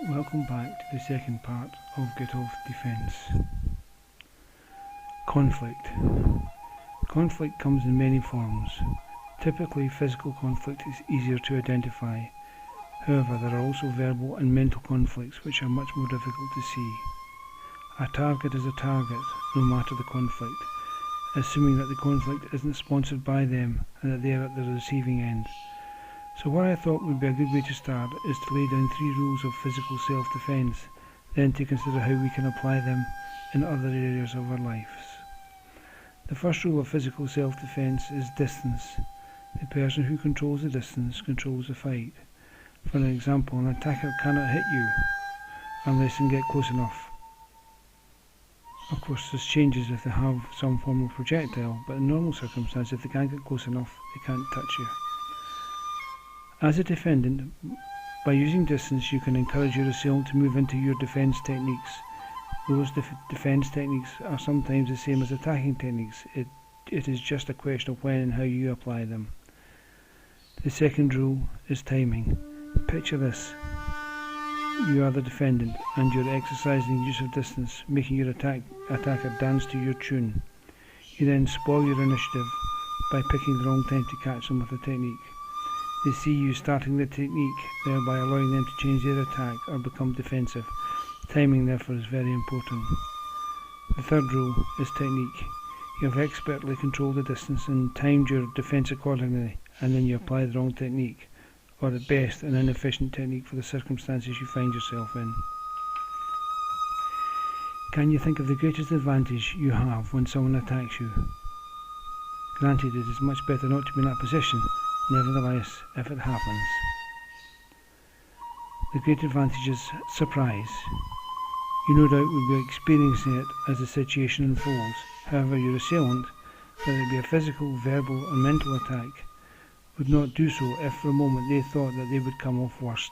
Welcome back to the second part of Get Off Defence. Conflict. Conflict comes in many forms. Typically, physical conflict is easier to identify. However, there are also verbal and mental conflicts which are much more difficult to see. A target is a target, no matter the conflict, assuming that the conflict isn't sponsored by them and that they are at the receiving end. So what I thought would be a good way to start is to lay down 3 rules of physical self-defence, then to consider how we can apply them in other areas of our lives. The first rule of physical self-defence is distance. The person who controls the distance controls the fight. For example, an attacker cannot hit you unless they can get close enough. Of course, this changes if they have some form of projectile, but in normal circumstances, if they can't get close enough, they can't touch you. As a defendant, by using distance, you can encourage your assailant to move into your defence techniques. Those defence techniques are sometimes the same as attacking techniques. It is just a question of when and how you apply them. The second rule is timing. Picture this. You are the defendant and you're exercising use of distance, making your attacker dance to your tune. You then spoil your initiative by picking the wrong time to catch them with the technique. They see you starting the technique, thereby allowing them to change their attack or become defensive. Timing, therefore, is very important. The third rule is technique. You have expertly controlled the distance and timed your defence accordingly, and then you apply the wrong technique, or at best an inefficient technique for the circumstances you find yourself in. Can you think of the greatest advantage you have when someone attacks you? Granted, it is much better not to be in that position. Nevertheless, if it happens, the great advantage is surprise. You no doubt will be experiencing it as the situation unfolds. However, your assailant, whether it be a physical, verbal or mental attack, would not do so if for a moment they thought that they would come off worst.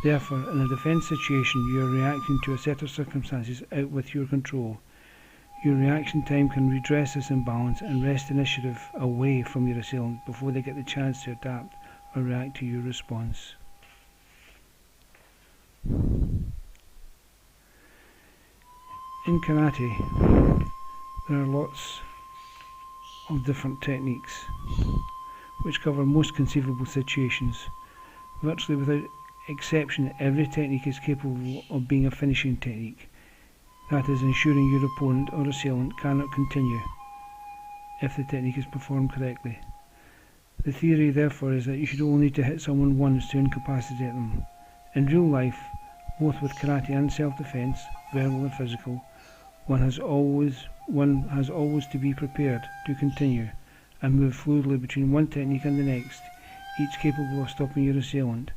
Therefore, in a defence situation, you are reacting to a set of circumstances out with your control. Your reaction time can redress this imbalance and wrest initiative away from your assailant before they get the chance to adapt or react to your response. In karate, there are lots of different techniques which cover most conceivable situations. Virtually without exception, every technique is capable of being a finishing technique. That is, ensuring your opponent or assailant cannot continue if the technique is performed correctly. The theory, therefore, is that you should only need to hit someone once to incapacitate them. In real life, both with karate and self-defence, verbal and physical, one has always to be prepared to continue and move fluidly between one technique and the next, each capable of stopping your assailant,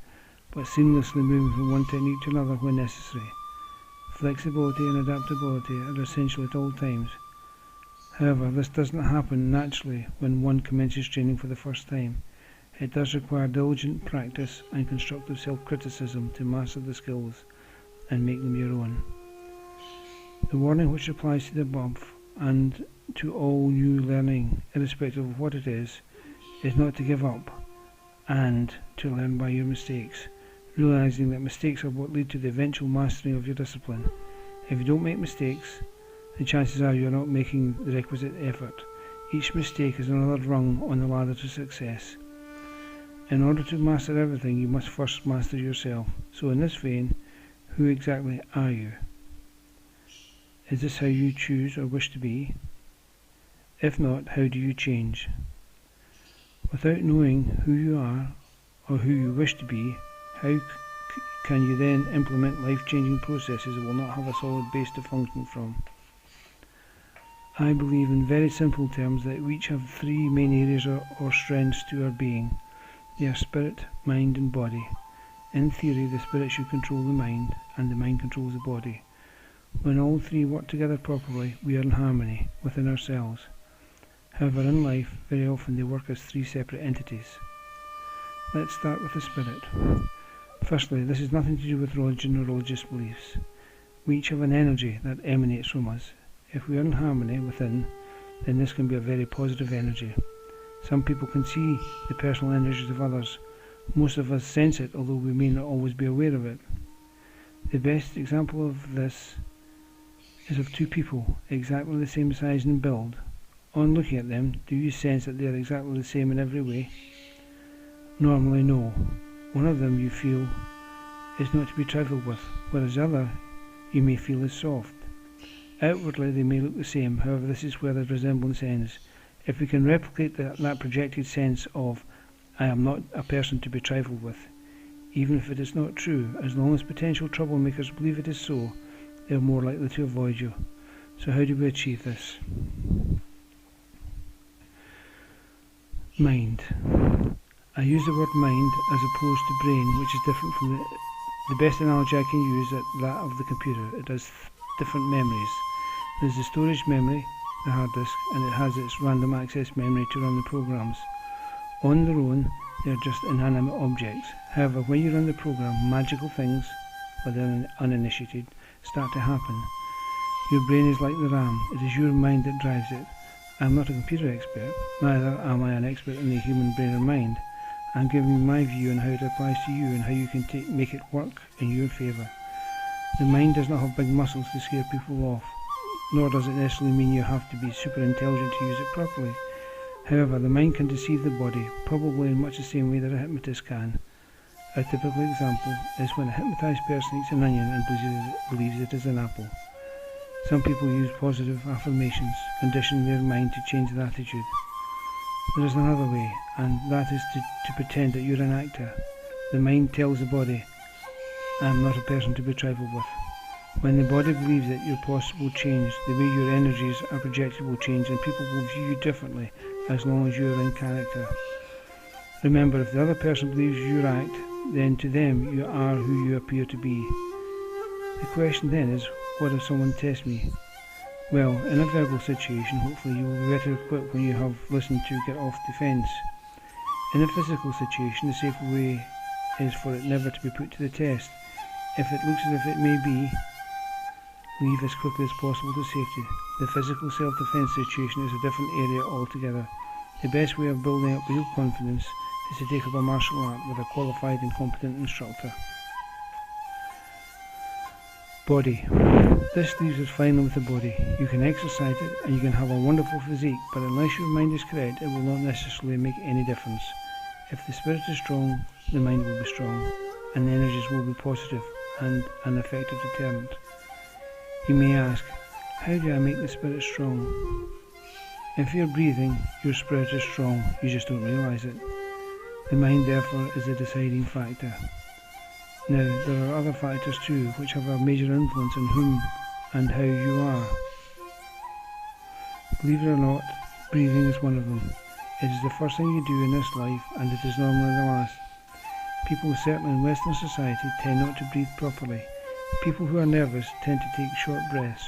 but seamlessly moving from one technique to another when necessary. Flexibility and adaptability are essential at all times. However, this doesn't happen naturally when one commences training for the first time. It does require diligent practice and constructive self-criticism to master the skills and make them your own. The warning which applies to the above and to all new learning, irrespective of what it is not to give up and to learn by your mistakes, realizing that mistakes are what lead to the eventual mastering of your discipline. If you don't make mistakes, the chances are you are not making the requisite effort. Each mistake is another rung on the ladder to success. In order to master everything, you must first master yourself. So in this vein, who exactly are you? Is this how you choose or wish to be? If not, how do you change? Without knowing who you are or who you wish to be, how can you then implement life-changing processes that will not have a solid base to function from? I believe in very simple terms that we each have 3 main areas or strengths to our being. They are spirit, mind and body. In theory, the spirit should control the mind and the mind controls the body. When all 3 work together properly, we are in harmony within ourselves. However, in life, very often they work as 3 separate entities. Let's start with the spirit. Firstly, this has nothing to do with religion or religious beliefs. We each have an energy that emanates from us. If we are in harmony within, then this can be a very positive energy. Some people can see the personal energies of others. Most of us sense it, although we may not always be aware of it. The best example of this is of two people exactly the same size and build. On looking at them, do you sense that they are exactly the same in every way? Normally, no. One of them you feel is not to be trifled with, whereas the other you may feel is soft. Outwardly they may look the same, however this is where the resemblance ends. If we can replicate that projected sense of I am not a person to be trifled with, even if it is not true, as long as potential troublemakers believe it is so, they are more likely to avoid you. So how do we achieve this? Mind. I use the word mind as opposed to brain, which is different from the best analogy I can use is that of the computer. It has different memories. There's the storage memory, the hard disk, and it has its random access memory to run the programs. On their own, they are just inanimate objects. However, when you run the program, magical things, whether uninitiated, start to happen. Your brain is like the RAM. It is your mind that drives it. I am not a computer expert, neither am I an expert in the human brain or mind. I am giving you my view on how it applies to you and how you can make it work in your favour. The mind does not have big muscles to scare people off, nor does it necessarily mean you have to be super intelligent to use it properly. However, the mind can deceive the body, probably in much the same way that a hypnotist can. A typical example is when a hypnotised person eats an onion and believes it is an apple. Some people use positive affirmations, conditioning their mind to change their attitude. There is another way, and that is to pretend that you're an actor. The mind tells the body, I am not a person to be trifled with. When the body believes it, your posture will change, the way your energies are projected will change, and people will view you differently as long as you are in character. Remember, if the other person believes you act, then to them you are who you appear to be. The question then is, what if someone tests me? Well, in a verbal situation, hopefully you will be better equipped when you have listened to get off DeFence. In a physical situation, the safer way is for it never to be put to the test. If it looks as if it may be, leave as quickly as possible to safety. The physical self-defense situation is a different area altogether. The best way of building up real confidence is to take up a martial art with a qualified and competent instructor. Body. This leaves us finally with the body. You can exercise it and you can have a wonderful physique, but unless your mind is correct, it will not necessarily make any difference. If the spirit is strong, the mind will be strong, and the energies will be positive and an effective deterrent. You may ask, how do I make the spirit strong? If you're breathing, your spirit is strong, you just don't realise it. The mind, therefore, is the deciding factor. Now, there are other factors too, which have a major influence on whom and how you are. Believe it or not, breathing is one of them. It is the first thing you do in this life, and it is normally the last. People, certainly in Western society, tend not to breathe properly. People who are nervous tend to take short breaths.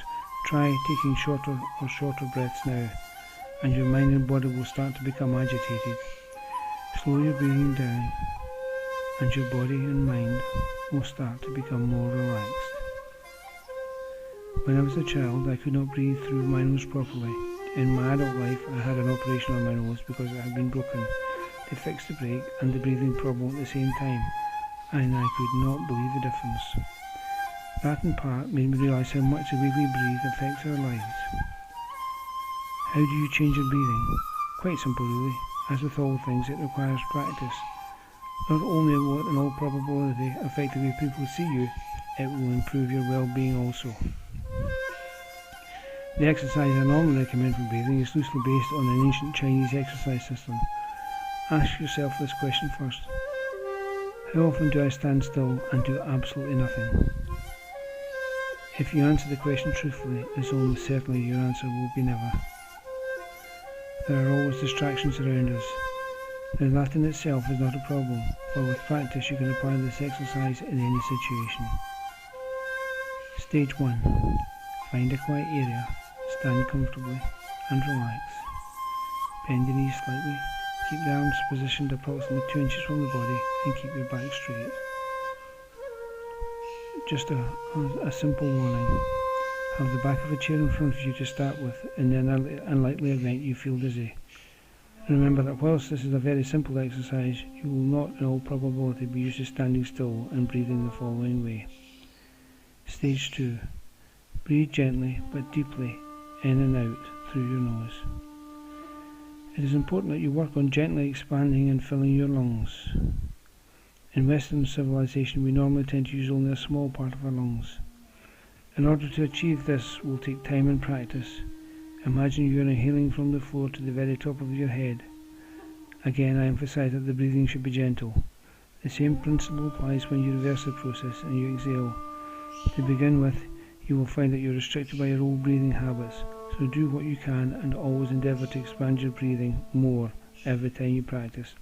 Try taking shorter breaths now, and your mind and body will start to become agitated. Slow your breathing down, and your body and mind will start to become more relaxed. When I was a child, I could not breathe through my nose properly. In my adult life, I had an operation on my nose because it had been broken. They fixed the break and the breathing problem at the same time, and I could not believe the difference. That in part made me realise how much the way we breathe affects our lives. How do you change your breathing? Quite simple really. As with all things, it requires practice. Not only will it in all probability affect the way people see you, it will improve your well-being also. The exercise I normally recommend for breathing is loosely based on an ancient Chinese exercise system. Ask yourself this question first. How often do I stand still and do absolutely nothing? If you answer the question truthfully, it's almost certainly your answer will be never. There are always distractions around us. Now that in itself is not a problem, for with practice you can apply this exercise in any situation. Stage 1. Find a quiet area, stand comfortably and relax. Bend the knees slightly, keep the arms positioned approximately 2 inches from the body and keep your back straight. Just a simple warning. Have the back of a chair in front of you to start with in the unlikely event you feel dizzy. Remember that whilst this is a very simple exercise, you will not in all probability be used to standing still and breathing the following way. Stage 2. Breathe gently but deeply in and out through your nose. It is important that you work on gently expanding and filling your lungs. In Western civilization, we normally tend to use only a small part of our lungs. In order to achieve this will take time and practice. Imagine you are inhaling from the floor to the very top of your head. Again, I emphasize that the breathing should be gentle. The same principle applies when you reverse the process and you exhale. To begin with, you will find that you are restricted by your old breathing habits, so do what you can and always endeavour to expand your breathing more every time you practice.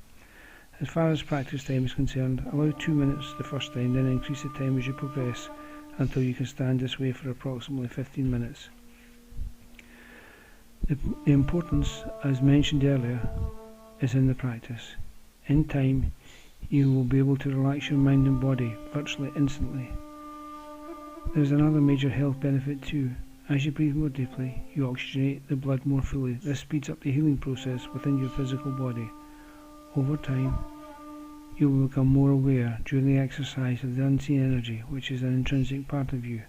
As far as practice time is concerned, allow 2 minutes the first time, then increase the time as you progress until you can stand this way for approximately 15 minutes. The importance, as mentioned earlier, is in the practice. In time, you will be able to relax your mind and body virtually instantly. There is another major health benefit too. As you breathe more deeply, you oxygenate the blood more fully. This speeds up the healing process within your physical body. Over time, you will become more aware during the exercise of the unseen energy, which is an intrinsic part of you.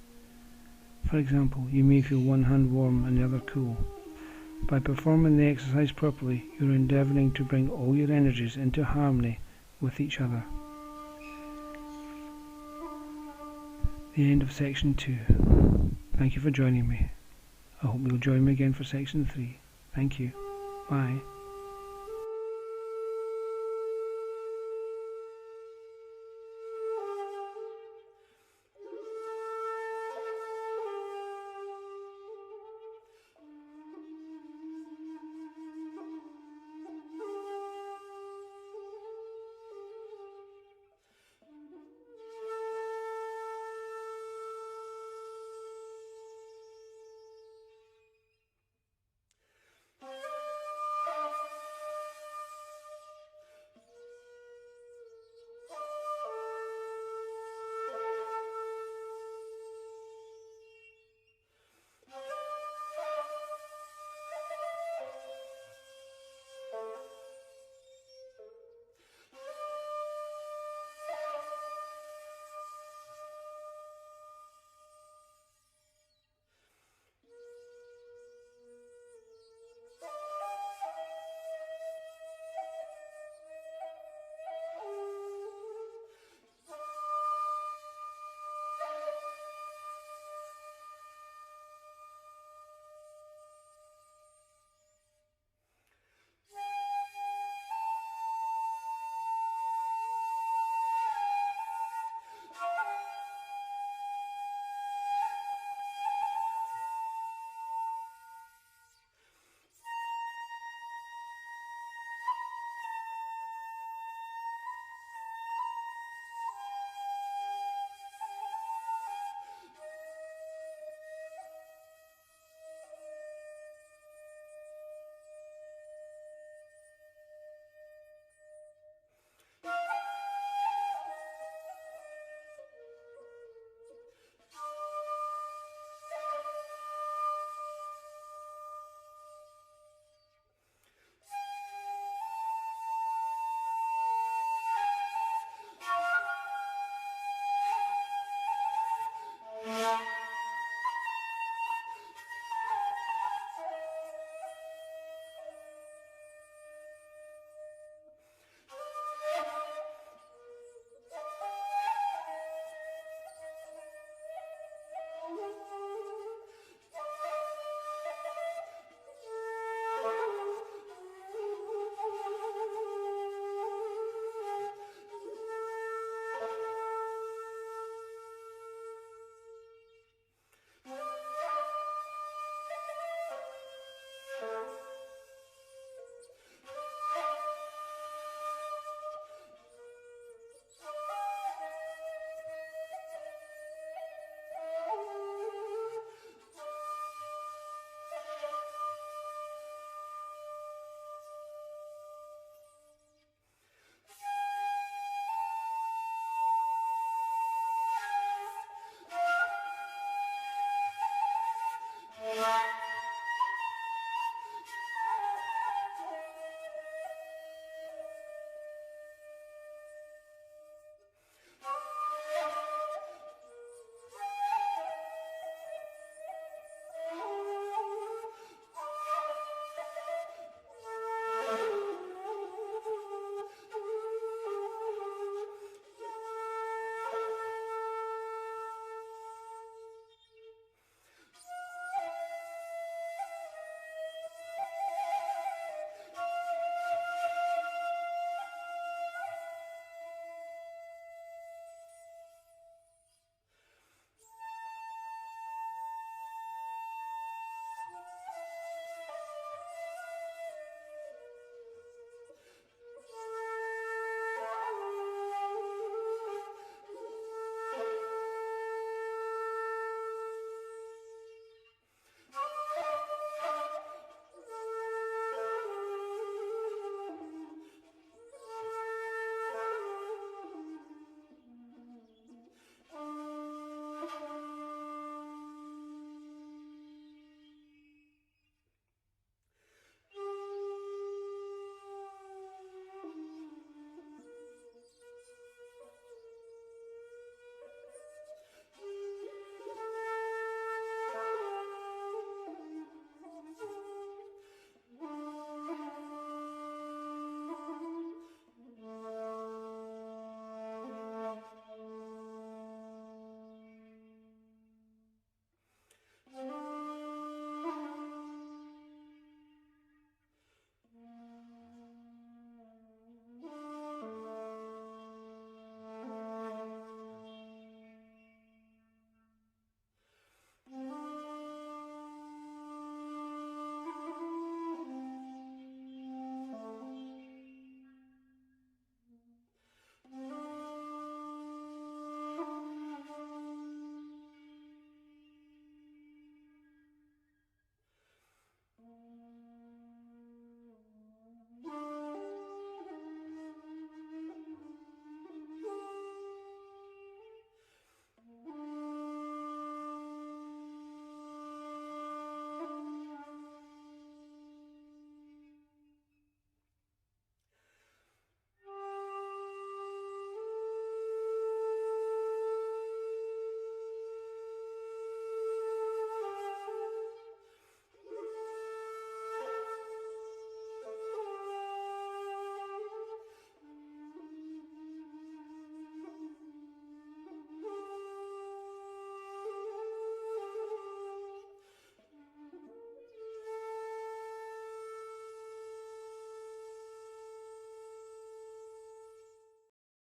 For example, you may feel one hand warm and the other cool. By performing the exercise properly, you are endeavouring to bring all your energies into harmony with each other. The end of section 2. Thank you for joining me. I hope you'll join me again for section 3. Thank you. Bye.